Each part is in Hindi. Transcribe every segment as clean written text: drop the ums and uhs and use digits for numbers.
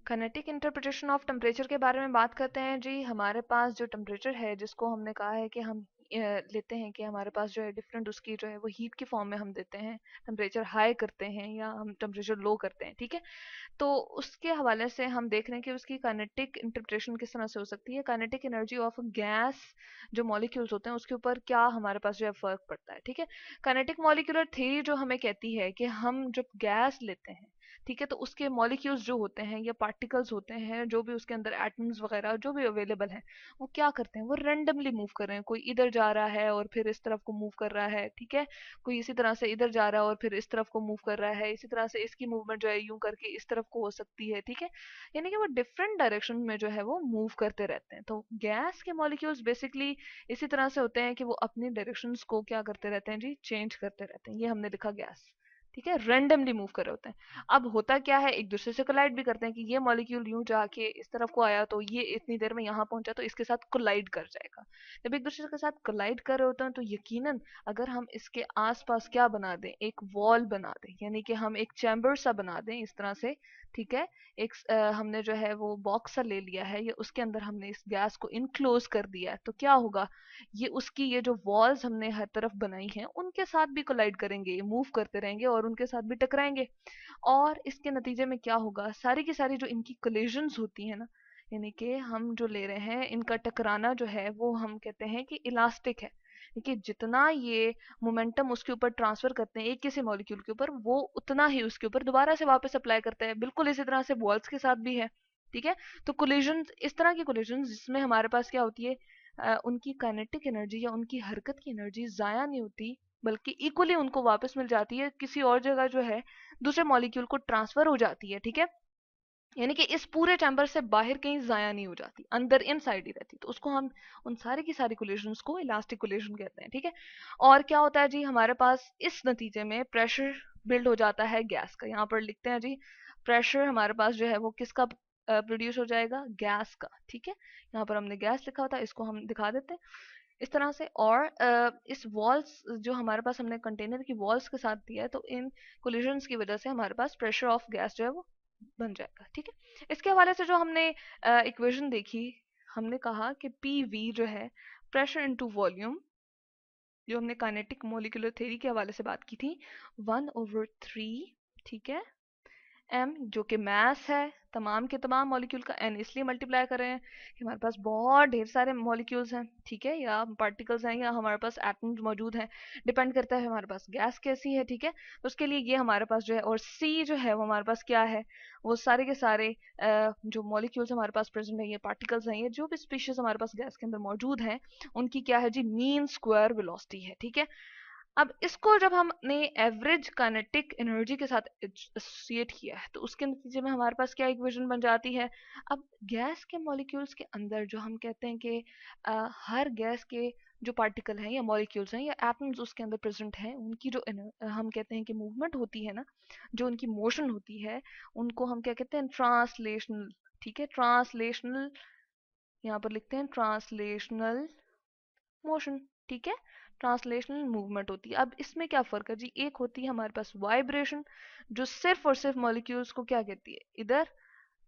काइनेटिक इंटरप्रिटेशन ऑफ टेम्परेचर के बारे में बात करते हैं जी। हमारे पास जो टेम्परेचर है, जिसको हमने कहा है कि हम लेते हैं कि हमारे पास जो है डिफरेंट उसकी जो है वो हीट की फॉर्म में हम देते हैं, टेम्परेचर हाई करते हैं या हम टेम्परेचर लो करते हैं, ठीक है। तो उसके हवाले से हम देख रहे हैं कि उसकी काइनेटिक इंटरप्रिटेशन किस तरह से हो सकती है। काइनेटिक एनर्जी ऑफ गैस, जो मॉलिक्यूल्स होते हैं उसके ऊपर क्या हमारे पास जो है फर्क पड़ता है, ठीक है। काइनेटिक मॉलिक्यूलर थ्योरी जो हमें कहती है कि हम जब गैस लेते हैं, ठीक है, तो उसके मॉलिक्यूल्स जो होते हैं या पार्टिकल्स होते हैं, जो भी उसके अंदर एटम्स वगैरह जो भी अवेलेबल हैं, वो क्या करते हैं, वो रेंडमली मूव कर रहे हैं। कोई इधर जा रहा है और फिर इस तरफ को मूव कर रहा है, ठीक है। कोई इसी तरह से इधर जा रहा है और फिर इस तरफ को मूव कर रहा है। इसी तरह से इसकी मूवमेंट जो है यूं करके इस तरफ को हो सकती है, ठीक है। यानी कि वो डिफरेंट डायरेक्शन में जो है वो मूव करते रहते हैं। तो गैस के मॉलिक्यूल्स बेसिकली इसी तरह से होते हैं कि वो अपनी डायरेक्शंस को क्या करते रहते हैं जी, चेंज करते रहते हैं। ये हमने लिखा गैस, ठीक है, रेंडमली मूव कर रहे होते हैं। अब होता क्या है, एक दूसरे से कोलाइड भी करते हैं कि ये मॉलिक्यूल यूं जाके इस तरफ को आया तो ये इतनी देर में यहाँ पहुंचा तो इसके साथ कोलाइड कर जाएगा। जब एक दूसरे के साथ कोलाइड कर रहे होते हैं तो यकीनन अगर हम इसके आसपास क्या बना दें, एक वॉल बना दें, यानी कि हम एक चैम्बर सा बना दें इस तरह से, ठीक है। एक हमने जो है वो बॉक्स सा ले लिया है, ये उसके अंदर हमने इस गैस को इनक्लोज कर दिया है, तो क्या होगा, ये उसकी ये जो वॉल्स हमने हर तरफ बनाई हैं उनके साथ भी कोलाइड करेंगे, ये मूव करते रहेंगे और उनके साथ भी टकराएंगे। और इसके नतीजे में क्या होगा, सारी की सारी जो इनकी कोलिजन्स होती है ना, यानी कि हम जो ले रहे हैं इनका टकराना जो है वो हम कहते हैं कि इलास्टिक है। देखिए जितना ये मोमेंटम उसके ऊपर ट्रांसफर करते हैं एक किसी मॉलिक्यूल के ऊपर, वो उतना ही उसके ऊपर दोबारा से वापस अप्लाई करता है। बिल्कुल इसी तरह से वॉल्स के साथ भी है, ठीक है। तो कोलिजन, इस तरह की कोलिजन जिसमें हमारे पास क्या होती है, उनकी काइनेटिक एनर्जी या उनकी हरकत की एनर्जी जाया नहीं होती, बल्कि इक्वली उनको वापस मिल जाती है, किसी और जगह जो है दूसरे मॉलिक्यूल को ट्रांसफर हो जाती है, ठीक है। यानी कि इस पूरे चैम्बर से बाहर कहीं जाया नहीं हो जाती, अंदर इन साइड ही रहती, तो उसको हम उन सारी की सारी कोलिजन्स को इलास्टिक कोलिजन कहते हैं, ठीक है। और क्या होता है जी, हमारे पास इस नतीजे में प्रेशर बिल्ड हो जाता है गैस का। यहाँ पर लिखते हैं जी, प्रेशर हमारे पास जो है वो किसका प्रोड्यूस हो जाएगा, गैस का, ठीक है। यहाँ पर हमने गैस लिखा होता है, इसको हम दिखा देते हैं इस तरह से। और इस वॉल्स जो हमारे पास हमने कंटेनर की वॉल्स के साथ दिया है, तो इन कोलिजन्स की वजह से हमारे पास प्रेशर ऑफ गैस जो है वो बन जाएगा, ठीक है। इसके हवाले से जो हमने इक्वेशन देखी, हमने कहा कि पी वी जो है प्रेशर इनटू वॉल्यूम, जो हमने काइनेटिक मॉलिक्यूलर थ्योरी के हवाले से बात की थी, 1/3, ठीक है, एम जो कि मास है तमाम के तमाम मॉलिक्यूल का। एन इसलिए मल्टीप्लाई कर रहे हैं कि हमारे पास बहुत ढेर सारे मॉलिक्यूल्स हैं, ठीक है, या पार्टिकल्स हैं या हमारे पास एटम्स मौजूद हैं, डिपेंड करता है हमारे पास गैस कैसी है, ठीक है। तो उसके लिए ये हमारे पास जो है, और सी जो है वो हमारे पास क्या है, वो सारे के सारे जो मॉलिक्यूल्स हमारे पास प्रेजेंट है, ये पार्टिकल्स हैं, ये जो भी स्पीशीज हमारे पास गैस के अंदर मौजूद हैं, उनकी क्या है जी, मीन स्क्वायर वेलोसिटी है, ठीक है। अब इसको जब हमने एवरेज काइनेटिक एनर्जी के साथ एसोसिएट किया है, तो उसके नतीजे में हमारे पास क्या इक्वेशन बन जाती है। अब गैस के मॉलिक्यूल्स के अंदर जो हम कहते हैं कि हर गैस के जो पार्टिकल हैं या मॉलिक्यूल्स हैं या एटम्स उसके अंदर प्रेजेंट हैं, उनकी जो हम कहते हैं कि मूवमेंट होती है ना, जो उनकी मोशन होती है, उनको हम क्या कहते हैं, ट्रांसलेशनल, ठीक है, ट्रांसलेशनल, यहाँ पर लिखते हैं ट्रांसलेशनल मोशन, ठीक है, ट्रांसलेशनल मूवमेंट होती है। अब इसमें क्या फर्क है जी, एक होती है हमारे पास वाइब्रेशन, जो सिर्फ और सिर्फ मॉलिक्यूल्स को क्या कहती है, इधर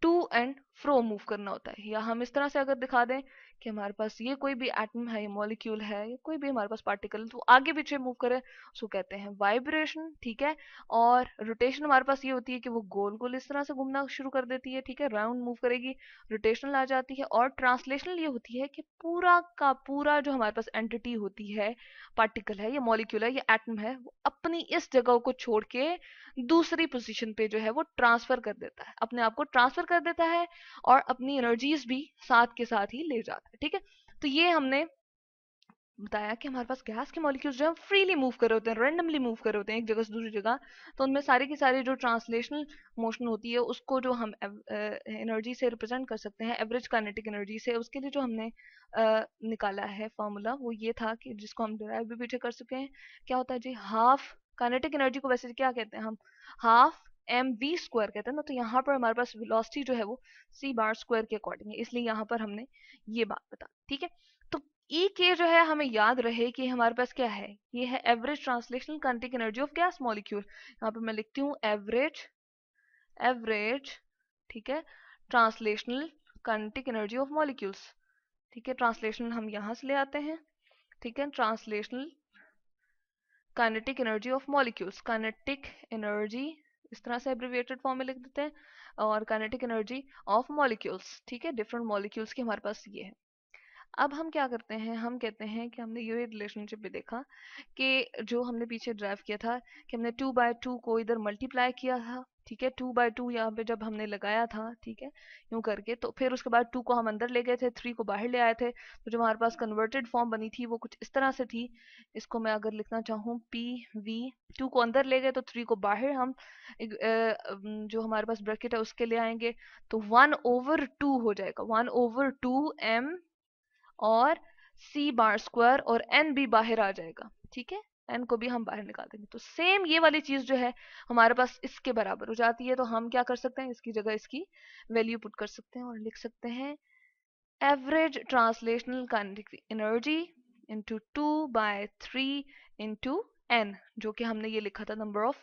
टू एंड फ्रो मूव करना होता है। या हम इस तरह से अगर दिखा दें कि हमारे पास ये कोई भी एटम है, ये मॉलिक्यूल है, या कोई भी हमारे पास पार्टिकल, तो आगे पीछे मूव करे, उसको कहते हैं वाइब्रेशन, ठीक है। और रोटेशन हमारे पास ये होती है कि वो गोल गोल इस तरह से घूमना शुरू कर देती है, ठीक है, राउंड मूव करेगी, रोटेशनल आ जाती है। और ट्रांसलेशनल ये होती है कि पूरा का पूरा जो हमारे पास एंटिटी होती है, पार्टिकल है या मॉलिक्यूल है या एटम है, वो अपनी इस जगह को छोड़ के दूसरी पोजीशन पे जो है वो ट्रांसफर कर देता है, अपने आप को ट्रांसफर कर देता है, और अपनी एनर्जीज भी साथ के साथ ही ले जाता है, ठीक है। तो ये हमने बताया कि हमारे पास गैस के मॉलिक्यूल्स जो है फ्रीली मूव कर रहे होते हैं, रेंडमली मूव कर रहे होते हैं एक जगह से दूसरी जगह। तो उनमें सारी की सारी जो ट्रांसलेशनल मोशन होती है, उसको जो हम एनर्जी से रिप्रेजेंट कर सकते हैं, एवरेज काइनेटिक एनर्जी से, उसके लिए जो हमने निकाला है फॉर्मूला, वो ये था कि जिसको हम डिराइव भी पीछे कर चुके हैं। क्या होता है जी, हाफ काइनेटिक एनर्जी को वैसे क्या कहते हैं हम, हाफ एम वी स्क्वायर कहते हैं ना। तो यहाँ पर हमारे पास वेलोसिटी जो है वो सी बार स्क्वायर के अकॉर्डिंग है, इसलिए यहाँ पर हमने ये बात बता, ठीक है। तो ई के जो है हमें याद रहे कि हमारे पास क्या है, ये है average translational kinetic energy of gas molecule. यहाँ पर मैं लिखती हूँ एवरेज, एवरेज, ठीक है, translational kinetic energy of molecules. ठीक है, ट्रांसलेशनल हम यहाँ से ले आते हैं। ठीक है, translational kinetic energy of molecules, kinetic energy इस तरह से एब्रिविएटेड फॉर्म में लिख देते हैं, और काइनेटिक एनर्जी ऑफ मॉलिक्यूल्स। ठीक है, डिफरेंट मॉलिक्यूल्स की हमारे पास ये है। अब हम क्या करते हैं, हम कहते हैं कि हमने ये रिलेशनशिप भी देखा कि जो हमने पीछे ड्राइव किया था कि हमने 2/2 को इधर मल्टीप्लाई किया था। ठीक है, 2/2 यहाँ पे जब हमने लगाया था, ठीक है, यूं करके, तो फिर उसके बाद 2 को हम अंदर ले गए थे, 3 को बाहर ले आए थे, तो जो हमारे पास कन्वर्टेड फॉर्म बनी थी वो कुछ इस तरह से थी। इसको मैं अगर लिखना चाहूँ पी वी, 2 को अंदर ले गए तो 3 को बाहर हम जो हमारे पास ब्रैकेट है उसके ले आएंगे, तो 1/2 हो जाएगा, 1/2 m और c बार स्क्वायर, और n भी बाहर आ जाएगा। ठीक है, n को भी हम बाहर निकाल देंगे, तो सेम ये वाली चीज जो है हमारे पास इसके बराबर हो जाती है। तो हम क्या कर सकते हैं, इसकी जगह इसकी वैल्यू पुट कर सकते हैं और लिख सकते हैं average translational kinetic energy into 2/3 into n, जो कि हमने ये लिखा था number of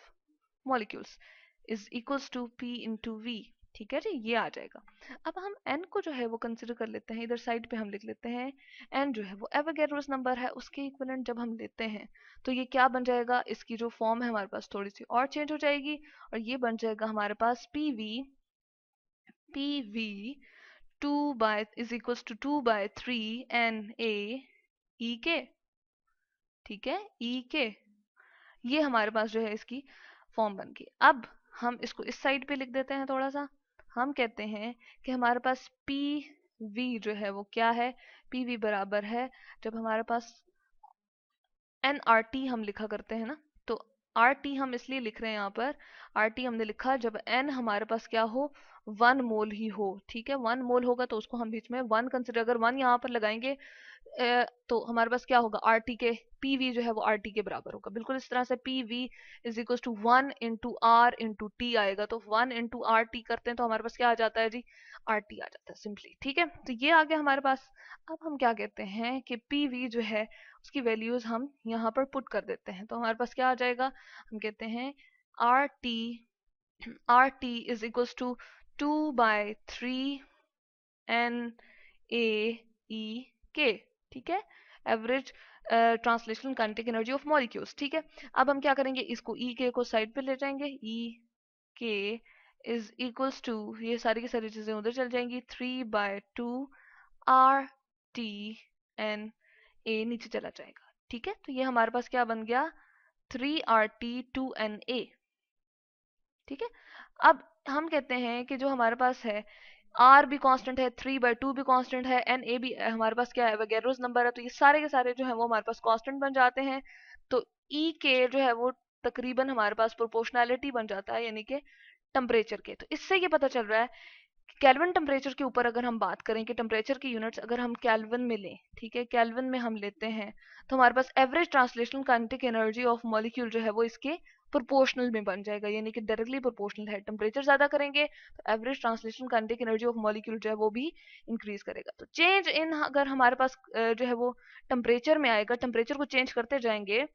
molecules, is equals to p into v। ठीक है जी, ये आ जाएगा। अब हम n को जो है वो कंसिडर कर लेते हैं, इधर साइड पे हम लिख लेते हैं n जो है वो एवोगैड्रोस नंबर है, उसके इक्विवेलेंट जब हम लेते हैं तो ये क्या बन जाएगा, इसकी जो फॉर्म है हमारे पास थोड़ी सी और चेंज हो जाएगी, और ये बन जाएगा हमारे पास pv 2 by is equals to 2/3 na e k। ठीक है, e k, ये हमारे पास जो है इसकी फॉर्म बन गई। अब हम इसको इस साइड पे लिख देते हैं थोड़ा सा। हम कहते हैं कि हमारे पास पी वी जो है वो क्या है, पी वी बराबर है, जब हमारे पास एन आर टी हम लिखा करते हैं ना, तो आर टी हम इसलिए लिख रहे हैं यहाँ पर, आर टी हमने लिखा जब एन हमारे पास क्या हो, 1 मोल ही हो। ठीक है, 1 मोल होगा तो उसको हम बीच में 1 कंसिडर, अगर 1 यहाँ पर लगाएंगे तो हमारे पास क्या होगा, आर टी के पी वी जो है वो आर टी के बराबर होगा। बिल्कुल इस तरह से P V is equal to 1 into R into T आएगा, तो 1 इंटू आर टी करते हैं तो हमारे पास क्या आ जाता है जी, आर टी आ जाता है सिंपली। ठीक है, तो ये आ गया हमारे पास। अब हम क्या कहते हैं कि पी वी जो है उसकी वैल्यूज हम यहाँ पर पुट कर देते हैं, तो हमारे पास क्या आ जाएगा, हम कहते हैं R T is equal to 2/3 N A E K. ठीक है, average translational kinetic energy of molecules. ठीक है, अब हम क्या करेंगे, इसको ई के को साइड पे ले जाएंगे, ई के इज इक्वल्स टू, ये सारी की सारी चीजें उधर चल जाएंगी, 3/2 आर टी एन ए नीचे चला जाएगा। ठीक है, तो ये हमारे पास क्या बन गया, 3RT2Na। ठीक है, अब हम कहते हैं कि जो हमारे पास है आर भी कांस्टेंट है, 3/2 भी कांस्टेंट है, एन ए भी हमारे पास क्या है, वगैरोस नंबर है, तो ये सारे के सारे जो है वो हमारे पास कांस्टेंट बन जाते हैं। तो ई के जो है वो तकरीबन हमारे पास प्रोपोर्शनैलिटी बन जाता है, यानी कि टेम्परेचर के। तो इससे ये पता चल रहा है केल्विन टेम्परेचर के ऊपर अगर हम बात करें कि टेम्परेचर की यूनिट्स अगर हम केल्विन में लें, ठीक है, केल्विन में हम लेते हैं, तो हमारे पास average translational kinetic energy of molecule जो है वो इसके प्रोपोर्शनल में बन जाएगा, यानी कि डायरेक्टली प्रोपोर्शनल है। टेम्परेचर ज्यादा करेंगे तो average translational kinetic energy of molecule जो है वो भी इंक्रीज करेगा। तो चेंज इन अगर हमारे पास जो है वो टेम्परेचर में आएगा, टेम्परेचर को चेंज करते जाएंगे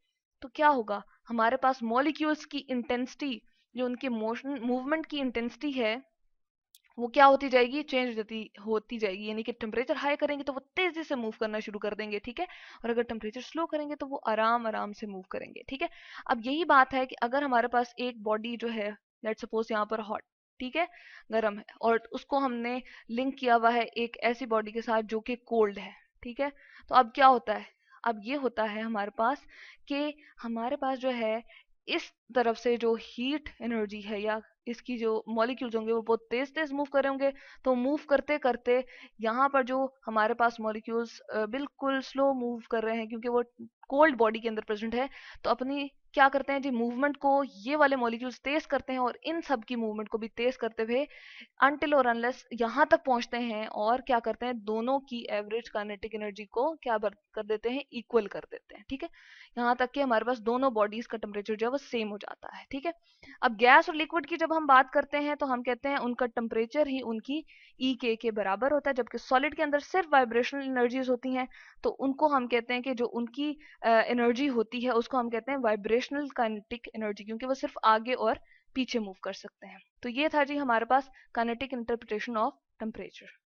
तो क्या होगा, हमारे पास मॉलिक्यूल्स की इंटेंसिटी, जो उनके मोशन मूवमेंट की इंटेंसिटी है वो क्या होती जाएगी, चेंज होती जाएगी, यानी कि टेम्परेचर हाई करेंगे तो वो तेजी से मूव करना शुरू कर देंगे। ठीक है, और अगर टेम्परेचर स्लो करेंगे तो वो आराम आराम से मूव करेंगे। ठीक है, अब यही बात है कि अगर हमारे पास एक बॉडी जो है, लेट सपोज यहाँ पर हॉट, ठीक है, गर्म है, और उसको हमने लिंक किया हुआ है एक ऐसी बॉडी के साथ जो कि कोल्ड है। ठीक है, तो अब क्या होता है, अब ये होता है हमारे पास कि हमारे पास जो है इस तरफ से जो हीट एनर्जी है या इसकी जो मॉलिक्यूल्स होंगे वो बहुत तेज तेज मूव कर रहे होंगे, तो मूव करते करते यहाँ पर जो हमारे पास मॉलिक्यूल्स बिल्कुल स्लो मूव कर रहे हैं क्योंकि वो कोल्ड बॉडी के अंदर प्रेजेंट है, तो अपनी क्या करते हैं जी, मूवमेंट को ये वाले मॉलिक्यूल्स तेज करते हैं और इन सब की मूवमेंट को भी तेज करते हुए अनटिल और अनलेस यहाँ तक पहुंचते हैं, और क्या करते हैं, दोनों की एवरेज काइनेटिक एनर्जी को क्या कर देते हैं, इक्वल कर देते हैं। ठीक है, यहाँ तक कि हमारे पास दोनों बॉडीज का टेम्परेचर जो है वो सेम हो जाता है। ठीक है, अब गैस और लिक्विड की जब हम बात करते हैं तो हम कहते हैं उनका टेम्परेचर ही उनकी ई के बराबर होता है, जबकि सॉलिड के अंदर सिर्फ वाइब्रेशनल एनर्जीज होती हैं, तो उनको हम कहते हैं कि जो उनकी एनर्जी होती है उसको हम कहते हैं वाइब्रेशनल काइनेटिक एनर्जी, क्योंकि वो सिर्फ आगे और पीछे मूव कर सकते हैं। तो ये था जी हमारे पास काइनेटिक इंटरप्रिटेशन ऑफ टेम्परेचर।